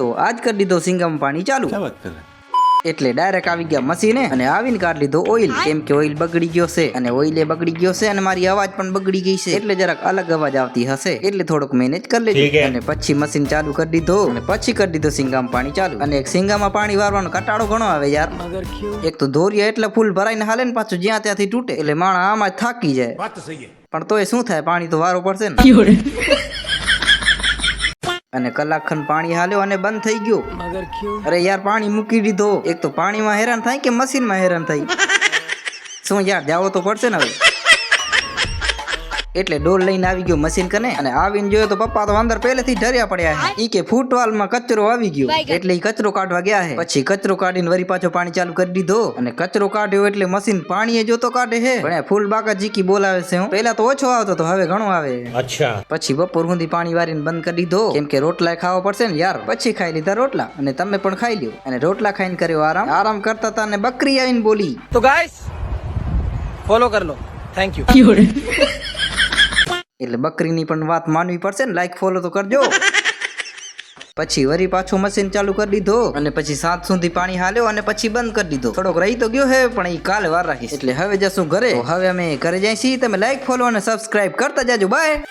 તો આજ કરી દીધો સિંગમ પાણી ચાલુ। क्या बात कर रहे हैं? એટલે ડાયરેક્ટ આવી ગયા મશીને અને આવીને કાઢી લીધો ઓઇલ, કેમ કે ઓઇલ બગડી ગયો છે અને ઓઇલે બગડી ગયો છે અને મારી અવાજ પણ બગડી ગઈ છે, એટલે જરાક અલગ અવાજ આવતી હશે, એટલે થોડોક મેનેજ કરી લેજો। અને પછી મશીન ચાલુ કરી દીધો અને પછી કરી દીધો સિંગામ પાણી ચાલુ। અને એક સિંગામાં પાણી વારવાનો કટાળો ઘણો આવે યાર, એક તો ધોરિયા એટલે ફૂલ ભરાઈને હાલે ને પાછું જ્યાં ત્યાંથી તૂટે, એટલે માણસ આમાં જ થાકી જાય। પણ તોય શું થાય, પાણી તો વારો પડશે ને। અને કલાક ખન પાણી હાલ્યો અને બંધ થઈ ગયો। અરે યાર પાણી મૂકી દીધો, એક તો પાણીમાં હેરાન થાય કે મશીનમાં હેરાન થાય, શું યાર જાવો તો પડશે ને હવે। એટલે ડોલ લઈને આવી ગયો મશીન કને અને આવીને જોયો તો પપ્પા તો અંદર પહેલેથી ઢર્યા પડ્યા છે। ઈ કે ફૂટવાલમાં કચરો આવી ગયો, એટલે ઈ કચરો કાઢવા ગયા છે। પછી કચરો કાઢીને વરી પાછો પાણી ચાલુ કરી દીધો અને કચરો કાઢ્યો એટલે મશીન પાણીએ જોતો કાઢે છે, પણ ફૂલ બાકા જીકી બોલાવે છે। હું પહેલા તો ઓછો આવતો તો હવે ઘણો આવે। અચ્છા પછી બપોર સુધી પાણી વારીને બંધ કરી દીધો, કેમ કે રોટલા ખાવા પડશે ને યાર। પછી ખાઈ લીધા રોટલા અને તમે પણ ખાઈ લ્યો। અને રોટલા ખાઈને કર્યો આરામ કરતા હતા અને બકરી આવીને બોલી, तो गाइस फॉलो कर लो, थैंक यू। એટલે બકરીની પણ વાત માનવી પડશે ને, લાઈક ફોલો તો કરજો। પછી વરી પાછું મશીન ચાલુ કરી દીધો અને પછી 7 સુધી પાણી હાલ્યો અને પછી બંધ કરી દીધો। થોડોક રહી તો ગયો હે પણ એ કાલે વાર રાખીશ, એટલે હવે જશું ઘરે। હવે અમે ઘરે જાય છીએ, તમે લાઈક ફોલો અને સબસ્ક્રાઇબ કરતા જાજો, બાય।